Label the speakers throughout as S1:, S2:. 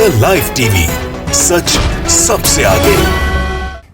S1: The live TV, सच सबसे आगे।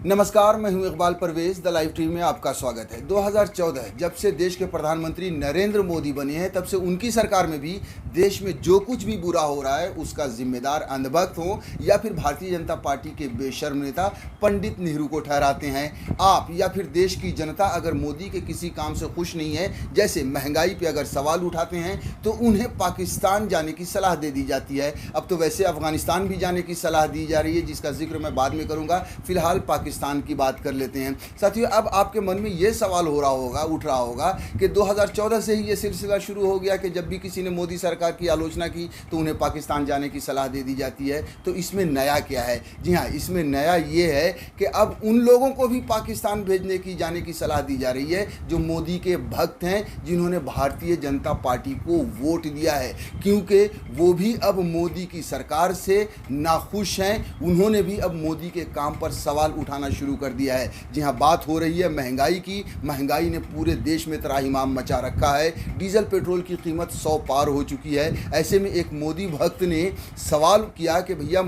S2: नमस्कार, मैं हूं Iqbal Parvez. The live TV में आपका स्वागत है। 2014 जब से देश के प्रधानमंत्री नरेंद्र मोदी बने हैं, तब से उनकी सरकार में भी देश में जो कुछ भी बुरा हो रहा है उसका जिम्मेदार अंधभक्त हो या फिर भारतीय जनता पार्टी के बेशर्म नेता पंडित नेहरू को ठहराते हैं। आप या फिर देश की जनता अगर मोदी के किसी काम से खुश नहीं है, जैसे महंगाई पे अगर सवाल उठाते हैं, तो उन्हें पाकिस्तान जाने की सलाह दे दी जाती है। अब तो वैसे अफगानिस्तान भी जाने की सलाह दी जा रही है, जिसका जिक्र मैं बाद में करूंगा। फिलहाल पाकिस्तान की बात कर लेते हैं। साथियों, अब आपके मन में ये सवाल उठ रहा होगा कि 2014 से ही ये सिलसिला शुरू हो गया कि जब भी किसी ने मोदी सरकार की आलोचना की तो उन्हें पाकिस्तान जाने की सलाह दे दी जाती है। तो इसमें नया क्या है? जी हाँ, इसमें नया ये है कि अब उन लोगों को भी पाकिस्तान जाने की सलाह दी जा रही है जो मोदी के भक्त हैं, जिन्होंने भारतीय जनता पार्टी को वोट दिया है, क्योंकि वो भी अब मोदी की सरकार से नाखुश हैं। उन्होंने भी अब मोदी के काम पर सवाल उठाना शुरू कर दिया है। जी हाँ, बात हो रही है महंगाई की। महंगाई ने पूरे देश में त्राहिमाम मचा रखा है। डीजल पेट्रोल की कीमत 100 पार हो चुकी है। ऐसे में एक मोदी भक्त ने सवाल किया कि भैया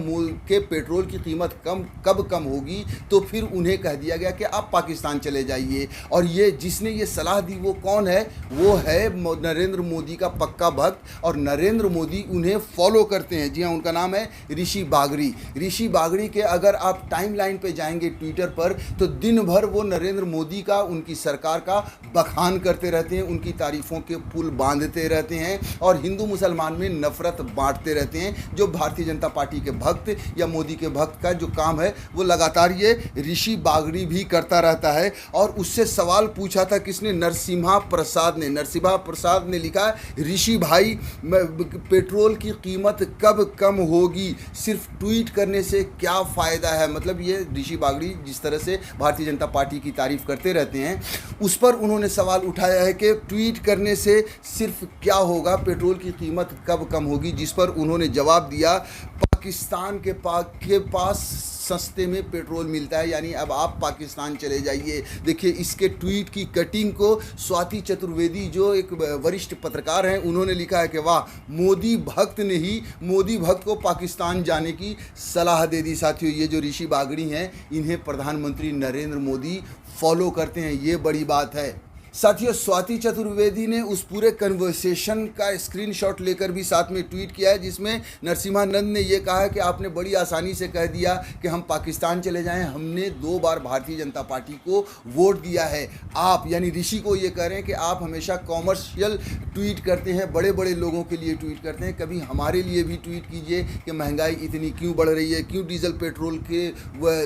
S2: के पेट्रोल की कीमत कब कम होगी? तो फिर उन्हें कह दिया गया कि आप पाकिस्तान चले जाइए। और ये जिसने ये सलाह दी वो कौन है? वो है नरेंद्र मोदी का पक्का भक्त, और नरेंद्र मोदी उन्हें फॉलो करते हैं। जी हाँ, उनका नाम है ऋषि बागड़ी। ऋषि बागड़ी के अगर आप टाइमलाइन पे जाएंगे ट्विटर पर, तो दिन भर वो नरेंद्र मोदी का, उनकी सरकार का बखान करते रहते हैं, उनकी तारीफों के पुल बांधते रहते हैं और हिंदू मुसलमान में नफरत बांटते रहते हैं। जो भारतीय जनता पार्टी के भक्त या मोदी के भक्त का जो काम है वो लगातार ये ऋषि बागड़ी भी करता रहता है। और उससे सवाल पूछा था किसने? नरसिम्हा प्रसाद ने लिखा, ऋषि भाई पेट्रोल की कीमत कब कम होगी? सिर्फ ट्वीट करने से क्या फ़ायदा है? मतलब ये ऋषि बागड़ी जिस तरह से भारतीय जनता पार्टी की तारीफ करते रहते हैं, उस पर उन्होंने सवाल उठाया है कि ट्वीट करने से सिर्फ क्या होगा, पेट्रोल की कीमत कब कम होगी? जिस पर उन्होंने जवाब दिया, पाकिस्तान के पास सस्ते में पेट्रोल मिलता है, यानी अब आप पाकिस्तान चले जाइए। देखिए, इसके ट्वीट की कटिंग को स्वाति चतुर्वेदी, जो एक वरिष्ठ पत्रकार हैं, उन्होंने लिखा है कि वाह, मोदी भक्त ने ही मोदी भक्त को पाकिस्तान जाने की सलाह दे दी। साथियों, ये जो ऋषि बागड़ी हैं, इन्हें प्रधानमंत्री नरेंद्र मोदी फॉलो करते हैं, ये बड़ी बात है। साथियों, स्वाति चतुर्वेदी ने उस पूरे कन्वर्सेशन का स्क्रीनशॉट लेकर भी साथ में ट्वीट किया है, जिसमें नरसिम्हानंद ने यह कहा है कि आपने बड़ी आसानी से कह दिया कि हम पाकिस्तान चले जाएं। हमने 2 बार भारतीय जनता पार्टी को वोट दिया है। आप यानी ऋषि को ये कह रहे हैं कि आप हमेशा कॉमर्शियल ट्वीट करते हैं, बड़े बड़े लोगों के लिए ट्वीट करते हैं, कभी हमारे लिए भी ट्वीट कीजिए कि महंगाई इतनी क्यों बढ़ रही है, क्यों डीजल पेट्रोल के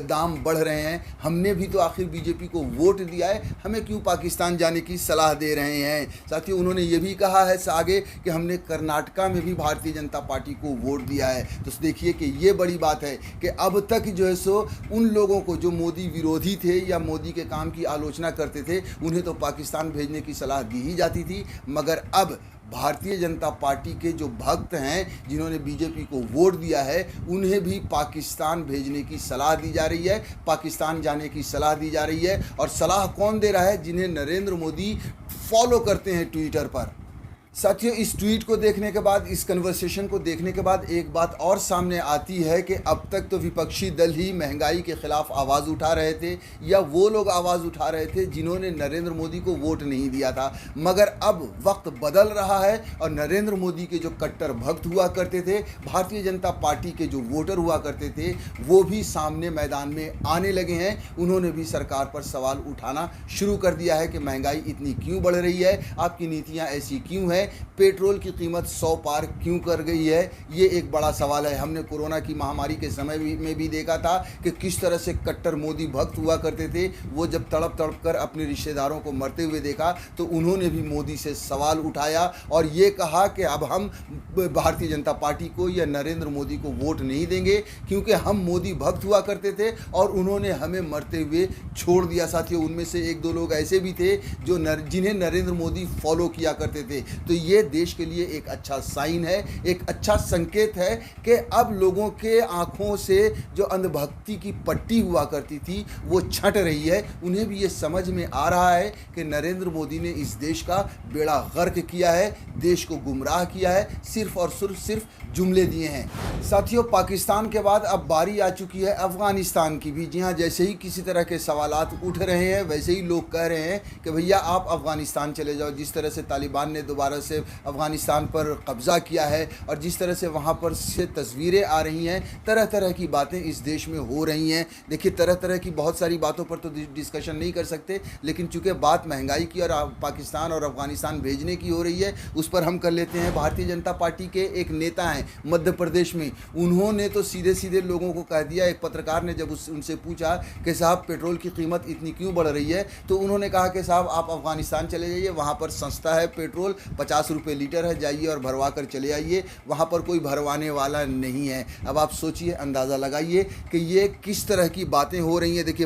S2: दाम बढ़ रहे हैं। हमने भी तो आखिर बीजेपी को वोट दिया है, हमें क्यों पाकिस्तान जाने की सलाह दे रहे हैं? साथियों, उन्होंने ये भी कहा है आगे कि हमने कर्नाटका में भी भारतीय जनता पार्टी को वोट दिया है। तो देखिए कि ये बड़ी बात है कि अब तक जो है सो उन लोगों को जो मोदी विरोधी थे या मोदी के काम की आलोचना करते थे, उन्हें तो पाकिस्तान भेजने की सलाह दी ही जाती थी, मगर अब भारतीय जनता पार्टी के जो भक्त हैं, जिन्होंने बीजेपी को वोट दिया है, उन्हें भी पाकिस्तान भेजने की सलाह दी जा रही है, पाकिस्तान जाने की सलाह दी जा रही है। और सलाह कौन दे रहा है? जिन्हें नरेंद्र मोदी फॉलो करते हैं ट्विटर पर। साथियों, इस ट्वीट को देखने के बाद, इस कन्वर्सेशन को देखने के बाद एक बात और सामने आती है कि अब तक तो विपक्षी दल ही महंगाई के खिलाफ आवाज़ उठा रहे थे, या वो लोग आवाज़ उठा रहे थे जिन्होंने नरेंद्र मोदी को वोट नहीं दिया था। मगर अब वक्त बदल रहा है और नरेंद्र मोदी के जो कट्टर भक्त हुआ करते थे, भारतीय जनता पार्टी के जो वोटर हुआ करते थे, वो भी सामने मैदान में आने लगे हैं। उन्होंने भी सरकार पर सवाल उठाना शुरू कर दिया है कि महंगाई इतनी क्यों बढ़ रही है, आपकी नीतियाँ ऐसी क्यों हैं, पेट्रोल की कीमत 100 पार क्यों कर गई है? ये एक बड़ा सवाल है। हमने कोरोना की महामारी के समय में भी देखा था कि किस तरह से कट्टर मोदी भक्त हुआ करते थे। वो जब तड़प कर अपने रिश्तेदारों को मरते हुए देखा तो उन्होंने भी मोदी से सवाल उठाया और ये कहा कि अब हम भारतीय जनता पार्टी को या नरेंद्र मोदी को वोट नहीं देंगे, क्योंकि हम मोदी भक्त हुआ करते थे और उन्होंने हमें मरते हुए छोड़ दिया। साथियों, उनमें से 1-2 लोग ऐसे भी थे जो जिन्हें नरेंद्र मोदी फॉलो किया करते थे। तो ये देश के लिए एक अच्छा साइन है, एक अच्छा संकेत है कि अब लोगों के आंखों से जो अंधभक्ति की पट्टी हुआ करती थी वो छट रही है। उन्हें भी ये समझ में आ रहा है कि नरेंद्र मोदी ने इस देश का बेड़ा गर्क किया है, देश को गुमराह किया है, सिर्फ और सिर्फ जुमले दिए हैं। साथियों, पाकिस्तान के बाद अब बारी आ चुकी है अफगानिस्तान की भी। जी हाँ, जैसे ही किसी तरह के सवालात उठ रहे हैं वैसे ही लोग कह रहे हैं कि भैया आप अफगानिस्तान चले जाओ। जिस तरह से तालिबान ने दोबारा से अफगानिस्तान पर कब्ज़ा किया है और जिस तरह से वहाँ पर से तस्वीरें आ रही हैं, तरह तरह की बातें इस देश में हो रही हैं। देखिए, तरह तरह की बहुत सारी बातों पर तो डिस्कशन नहीं कर सकते, लेकिन चूँकि बात महंगाई की और पाकिस्तान और अफगानिस्तान भेजने की हो रही है, उस पर हम कर लेते हैं। भारतीय जनता पार्टी के एक नेता हैं मध्य प्रदेश में, उन्होंने तो सीधे सीधे लोगों को कह दिया। एक पत्रकार ने जब उनसे पूछा कि साहब पेट्रोल की कीमत इतनी क्यों बढ़ रही है, तो उन्होंने कहा कि साहब आप अफगानिस्तान चले जाइए, वहाँ पर सस्ता है पेट्रोल, 50 रुपये लीटर है, जाइए और भरवा कर चले आइए, वहाँ पर कोई भरवाने वाला नहीं है। अब आप सोचिए, अंदाज़ा लगाइए कि ये किस तरह की बातें हो रही हैं। देखिए,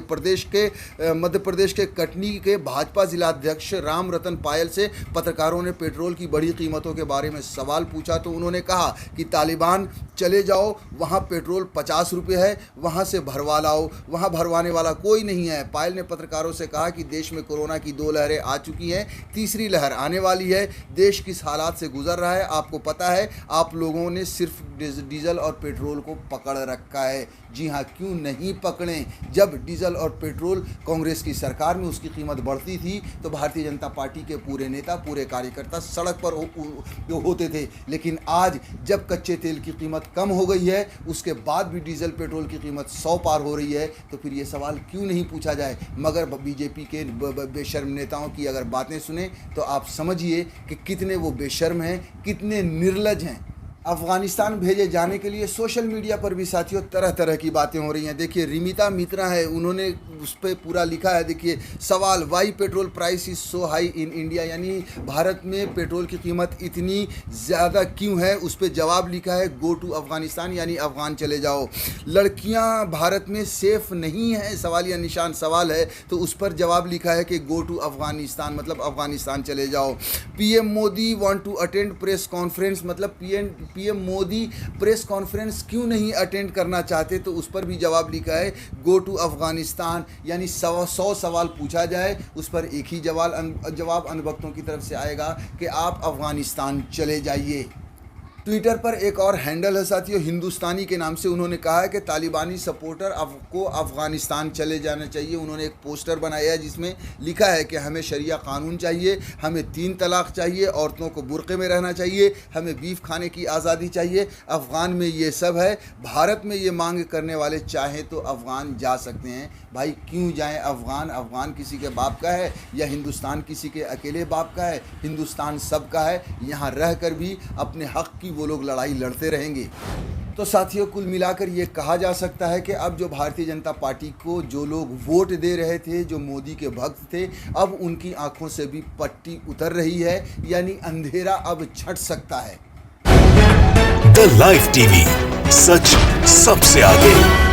S2: मध्य प्रदेश के कटनी के भाजपा जिलाध्यक्ष राम रतन पायल से पत्रकारों ने पेट्रोल की बढ़ी कीमतों के बारे में सवाल पूछा, तो उन्होंने कहा कि तालिबान चले जाओ, वहाँ पेट्रोल 50 रुपये है, वहाँ से भरवा लाओ, वहाँ भरवाने वाला कोई नहीं है। पायल ने पत्रकारों से कहा कि देश में कोरोना की 2 लहरें आ चुकी हैं, तीसरी लहर आने वाली है। देश किस हालात से गुजर रहा है आपको पता है। आप लोगों ने सिर्फ डीजल और पेट्रोल को पकड़ रखा है। जी हाँ, क्यों नहीं पकड़ें। जब डीजल और पेट्रोल कांग्रेस की सरकार में उसकी कीमत बढ़ती थी तो भारतीय जनता पार्टी के पूरे नेता, पूरे कार्यकर्ता सड़क पर होते थे। लेकिन आज जब कच्चे तेल की कीमत कम हो गई है, उसके बाद भी डीजल पेट्रोल की कीमत 100 पार हो रही है, तो फिर ये सवाल क्यों नहीं पूछा जाए। मगर बीजेपी के बेशर्म नेताओं की अगर बातें सुने तो आप समझिए कि कितने वो बेशर्म हैं, कितने निर्लज हैं। अफगानिस्तान भेजे जाने के लिए सोशल मीडिया पर भी साथियों तरह तरह की बातें हो रही हैं। देखिए, रिमिता मित्रा है, उन्होंने उस पर पूरा लिखा है। देखिए सवाल, why petrol price is so high in India, यानी भारत में पेट्रोल की कीमत इतनी ज़्यादा क्यों है, उस पर जवाब लिखा है गो टू अफगानिस्तान, यानी अफगान चले जाओ। लड़कियां भारत में सेफ नहीं है, सवालिया निशान सवाल है, तो उस पर जवाब लिखा है कि गो टू अफगानिस्तान, मतलब अफगानिस्तान चले जाओ। PM Modi want to attend press conference, मतलब पीएम मोदी प्रेस कॉन्फ्रेंस क्यों नहीं अटेंड करना चाहते, तो उस पर भी जवाब लिखा है गो टू अफगानिस्तान, यानी 100 सवाल पूछा जाए उस पर एक ही जवाब अनुभक्तों की तरफ से आएगा कि आप अफगानिस्तान चले जाइए। ट्विटर पर एक और हैंडल है साथियों, हिंदुस्तानी के नाम से, उन्होंने कहा है कि तालिबानी सपोर्टर को अफगानिस्तान चले जाना चाहिए। उन्होंने एक पोस्टर बनाया है जिसमें लिखा है कि हमें शरिया कानून चाहिए, हमें 3 तलाक चाहिए, औरतों को बुर्के में रहना चाहिए, हमें बीफ खाने की आज़ादी चाहिए। अफ़गान में ये सब है। भारत में ये मांग करने वाले चाहें तो अफ़गान जा सकते हैं। भाई क्यों जाएं अफ़गान? अफ़गान किसी के बाप का है या हिंदुस्तान किसी के अकेले बाप का है? हिंदुस्तान सबका है। यहाँ रह कर भी अपने हक़ की वो लोग लड़ाई लड़ते रहेंगे। तो साथियों, कुल मिलाकर ये कहा जा सकता है कि अब जो भारतीय जनता पार्टी को जो लोग वोट दे रहे थे, जो मोदी के भक्त थे, अब उनकी आंखों से भी पट्टी उतर रही है, यानी अंधेरा अब छट सकता है।
S1: द लाइव टीवी, सच सबसे आगे।